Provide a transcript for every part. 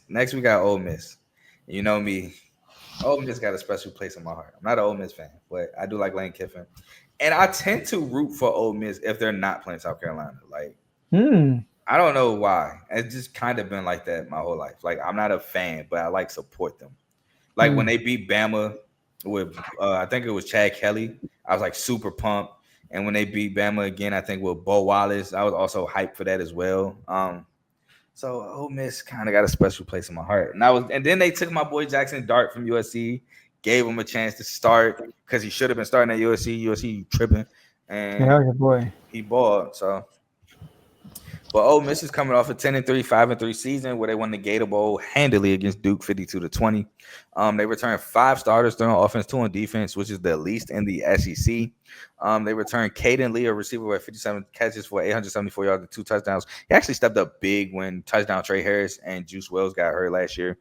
Next we got Ole Miss. You know me, Ole Miss got a special place in my heart. I'm not an Ole Miss fan, but I do like Lane Kiffin, and I tend to root for Ole Miss if they're not playing South Carolina. Like Hmm. I don't know why. It's just kind of been like that my whole life. Like I'm not a fan, but I like support them. Like when Hmm. they beat Bama with, I think it was Chad Kelly. I was like super pumped. And when they beat Bama again, I think with Bo Wallace, I was also hyped for that as well. So Ole Miss kind of got a special place in my heart. And then they took my boy Jackson Dart from USC, gave him a chance to start because he should have been starting at USC. USC tripping, Yeah, and that was your boy. he balled. So but Ole Miss is coming off a 10-3, 5-3 season where they won the Gator Bowl handily against Duke 52-20. They returned five starters, three on offense, two on defense, which is the least in the SEC. They returned Caden Lee, a receiver with 57 catches for 874 yards and two touchdowns. He actually stepped up big when touchdown Trey Harris and Juice Wells got hurt last year.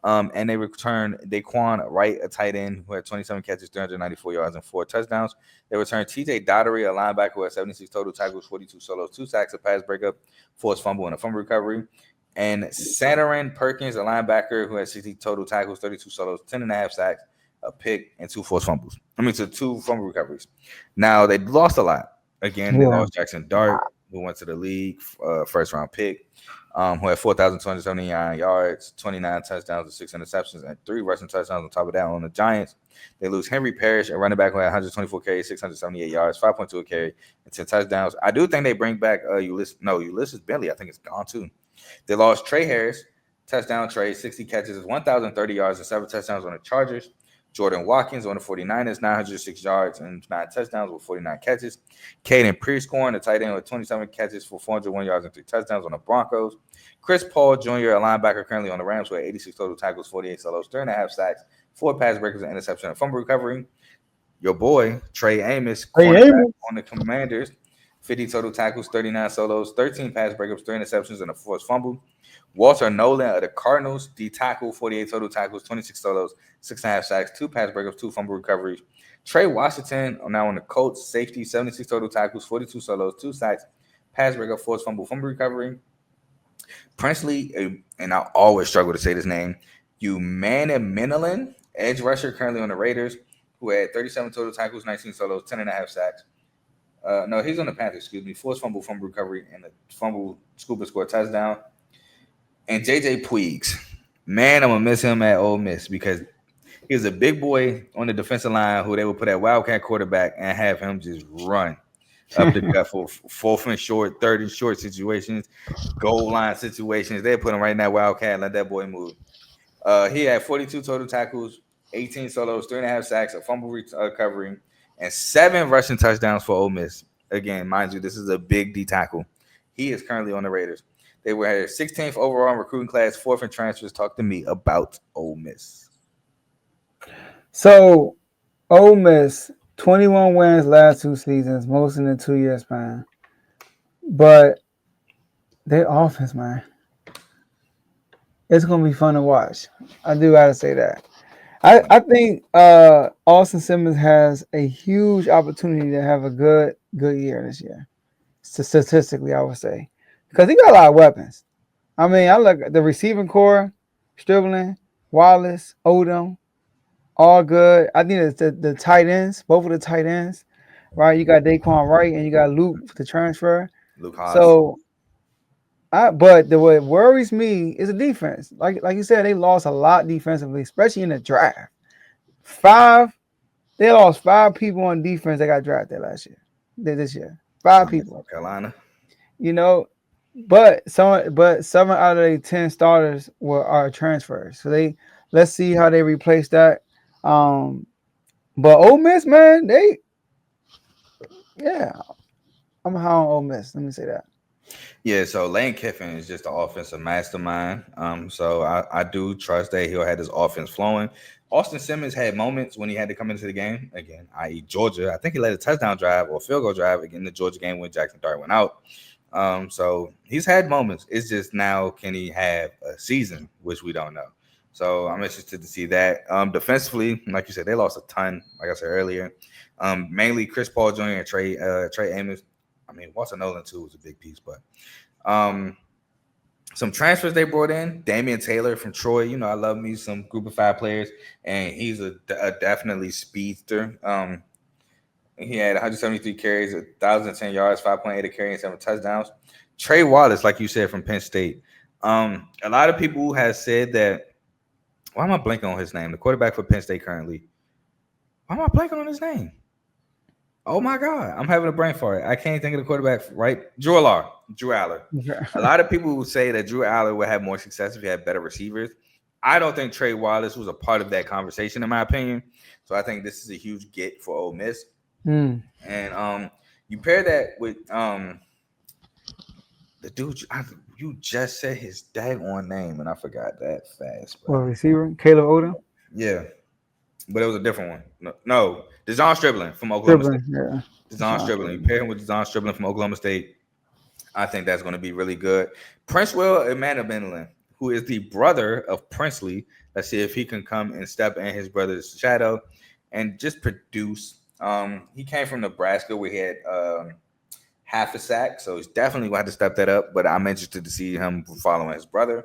And they returned Daquan Wright, a tight end who had 27 catches, 394 yards, and four touchdowns. They returned TJ Dottery, a linebacker who had 76 total tackles, 42 solos, two sacks, a pass breakup, forced fumble, and a fumble recovery. And Santarin Perkins, a linebacker who had 60 total tackles, 32 solos, 10 and a half sacks, a pick, and two forced fumbles. So two fumble recoveries. Now, they lost a lot. Again, they Yeah. lost Jackson Dart, who went to the league, first round pick, who had 4,279 yards, 29 touchdowns, and six interceptions, and three rushing touchdowns on top of that on the Giants. They lose Henry Parrish, a running back who had 124 carries, 678 yards, 5.2 a carry, and 10 touchdowns. I do think they bring back Ulysses Bentley. I think it's gone too. They lost Trey Harris, touchdown Trey, 60 catches, 1,030 yards, and seven touchdowns on the Chargers. Jordan Watkins on the 49ers, 906 yards and nine touchdowns with 49 catches. Caden Prescorn, the tight end, with 27 catches for 401 yards and three touchdowns on the Broncos. Chris Paul Jr., a linebacker currently on the Rams, with 86 total tackles, 48 solos, three and a half sacks, four pass breakers, an interception, and fumble recovery. Your boy, Trey Amos, Hey, cornerback Amos. on the Commanders, 50 total tackles, 39 solos, 13 pass breakups, three interceptions, and a forced fumble. Walter Nolan of the Cardinals, D tackle, 48 total tackles, 26 solos, six and a half sacks, two pass breakups, two fumble recoveries. Trey Washington, now on the Colts, safety, 76 total tackles, 42 solos, two sacks, pass breakup, forced fumble, fumble recovery. Princely, and I always struggle to say this name, Minilin, edge rusher currently on the Raiders, who had 37 total tackles, 19 solos, 10 and a half sacks. No, he's on the Panthers, excuse me. Forced fumble, fumble recovery, and the fumble scoop and score touchdown. And JJ Puigs, man, I'm gonna miss him at Ole Miss because he was a big boy on the defensive line who they would put at Wildcat quarterback and have him just run up the gut for fourth and short, third and short situations, goal line situations. They put him right in that Wildcat and let that boy move. He had 42 total tackles, 18 solos, three and a half sacks, a fumble recovery, and seven rushing touchdowns for Ole Miss. Again, mind you, this is a big D tackle. He is currently on the Raiders. They were 16th overall in recruiting class, fourth in transfers. Talk to me about Ole Miss. So, Ole Miss, 21 wins last two seasons, most in the 2 year span. But their offense, man, it's gonna be fun to watch. I do gotta say that. I think Austin Simmons has a huge opportunity to have a good year this year. Statistically, I would say. Because he got a lot of weapons. I mean, I look at the receiving core, Stribling, Wallace, Odom, all good. I think it's the tight ends, both of the tight ends, right? You got Daquan Wright and you got Luke for the transfer. Luke Haas. So but what worries me is the defense. Like you said, they lost a lot defensively, especially in the draft. Five, they lost five people on defense that got drafted last year. This year. Five I'm in people. South Carolina. You know, but seven out of the 10 starters are transfers. So let's see how they replace that. Um but Ole Miss, man, yeah, I'm high on Ole Miss. Let me say that. Yeah, so Lane Kiffin is just an offensive mastermind. So I do trust that he'll have his offense flowing. Austin Simmons had moments when he had to come into the game again, i.e., Georgia. I think he led a touchdown drive or field goal drive again in the Georgia game when Jackson Dart went out. So he's had moments. It's just now can he have a season, which we don't know. So I'm interested to see that. Defensively, like you said, they lost a ton. Like I said earlier, mainly Chris Paul Jr. and Trey Amos. I mean, Walter Nolan too was a big piece, but um, Some transfers they brought in: Damian Taylor from Troy. You know, I love me some group of five players, and he's a definitely speedster. He had 173 carries, 1,010 yards, 5.8 a carry, and 7 touchdowns. Trey Wallace, like you said, from Penn State. A lot of people have said that. Why am I blanking on his name? The quarterback for Penn State currently. Why am I blanking on his name? Oh my God, I'm having a brain fart. I can't think of the quarterback right. Drew Aller. A lot of people will say that Drew Aller would have more success if he had better receivers. I don't think Trey Wallace was a part of that conversation, in my opinion. So I think this is a huge get for Ole Miss. And you pair that with the dude you just said his daggone name, and I forgot that fast. Well, Bro. receiver Caleb Odom. Yeah, but it was a different one. No, Dejon Stribling from Oklahoma State. Dribbling, yeah. Dejon Stribling. You pair him with Dejon Stribling from Oklahoma State. I think that's going to be really good. Princewell Emmanuel, who is the brother of Princely. Let's see if he can come and step in his brother's shadow and just produce. He came from Nebraska where he had half a sack, so he's definitely going to have to step that up. But I'm interested to see him following his brother.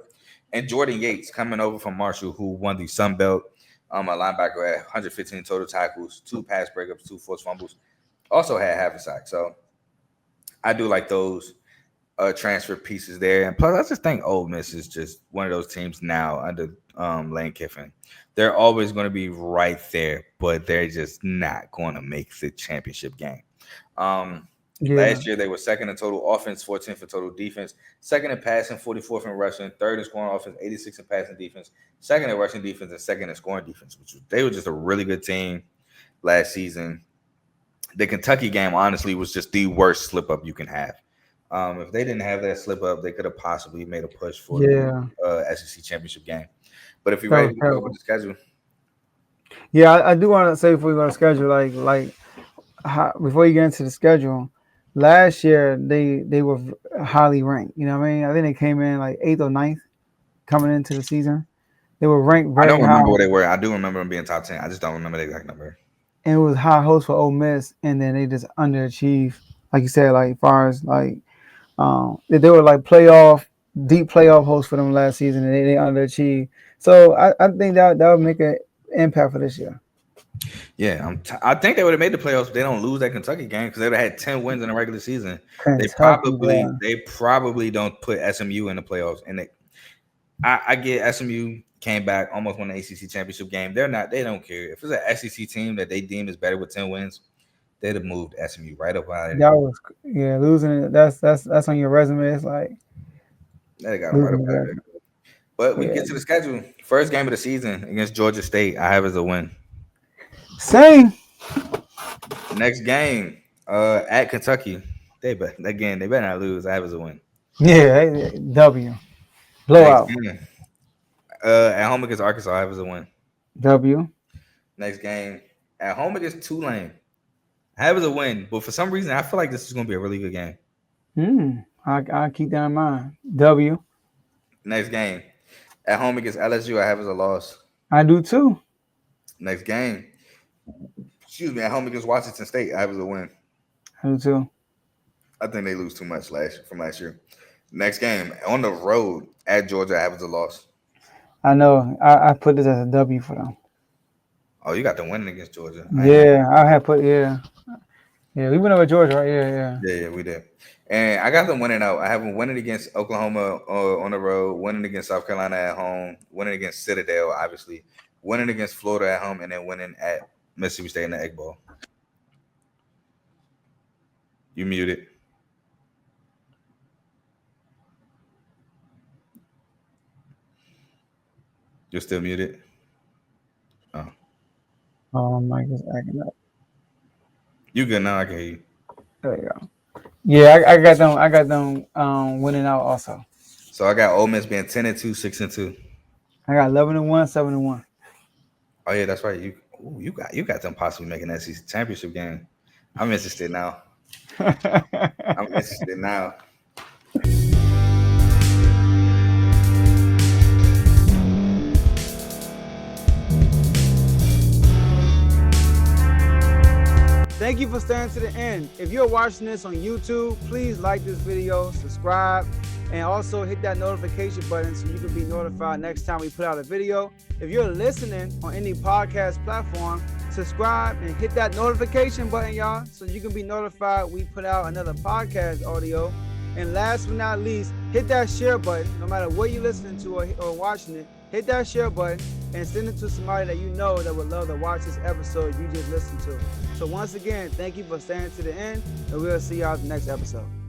And Jordan Yates coming over from Marshall, who won the Sun Belt. A linebacker at 115 total tackles, 2 pass breakups, 2 forced fumbles. Also had half a sack. So I do like those transfer pieces there. And plus, I just think Ole Miss is just one of those teams now under Lane Kiffin. They're always going to be right there, but they're just not going to make the championship game. Last year, they were second in total offense, 14th in total defense, second in passing, 44th in rushing, third in scoring offense, 86th in passing defense, second in rushing defense, and second in scoring defense, they were just a really good team last season. The Kentucky game, honestly, was just the worst slip-up you can have. If they didn't have that slip-up, they could have possibly made a push for the SEC championship game. But if you're ready to go with the schedule. Yeah, I do want to say before we go to schedule, before you get into the schedule, last year they were highly ranked. You know what I mean? I think they came in like 8th or 9th coming into the season. They were ranked very high. I don't remember where they were. I do remember them being top 10. I just don't remember the exact number. And it was high hopes for Ole Miss, and then they just underachieved. Like you said, like as far as like they were like deep playoff hosts for them last season, and they underachieved. So I think that would make an impact for this year. Yeah, I think they would have made the playoffs if they don't lose that Kentucky game because they would have had 10 wins in the regular season. They probably don't put SMU in the playoffs. And I get SMU came back, almost won the ACC championship game. They don't care. If it's an SEC team that they deem is better with 10 wins, they'd have moved SMU right up out of there. Losing it. That's on your resume. It's like they got right up out of there. But we get to the schedule. First game of the season against Georgia State, I have as a win. Same. Next game, at Kentucky, they better not lose. I have as a win. Yeah, W. Blowout. At home against Arkansas, I have as a win. W. Next game, at home against Tulane, I have as a win. But for some reason, I feel like this is going to be a really good game. I'll keep that in mind. W. Next game, at home against LSU, I have as a loss. I do too. Next game, at home against Washington State, I have as a win. I do too. I think they lose too much from last year. Next game, on the road at Georgia, I have as a loss. I know. I put this as a W for them. Oh, you got them winning against Georgia. I have put Yeah, we went over Georgia, right? Yeah, we did. And I got them winning out. I have them winning against Oklahoma on the road, winning against South Carolina at home, winning against Citadel, obviously, winning against Florida at home, and then winning at Mississippi State in the Egg Bowl. You muted. You're still muted. Oh, Mike is acting up. You good now? I can hear you. There you go. Yeah, I got them. I got them winning out also. So I got Ole Miss being 10-2, 6-2. I got 11-1, 7-1. Oh yeah, that's right. You got them possibly making that SEC championship game. I'm interested now. I'm interested now. Thank you for staying to the end. If you're watching this on YouTube, please like this video, subscribe, And also hit that notification button so you can be notified next time we put out a video. If you're listening on any podcast platform, subscribe and hit that notification button, y'all, so you can be notified we put out another podcast audio. And last but not least, hit that share button. No matter what you're listening to or watching it, hit that share button and send it to somebody that you know that would love to watch this episode you just listened to. So once again, thank you for staying to the end, and we'll see y'all in the next episode.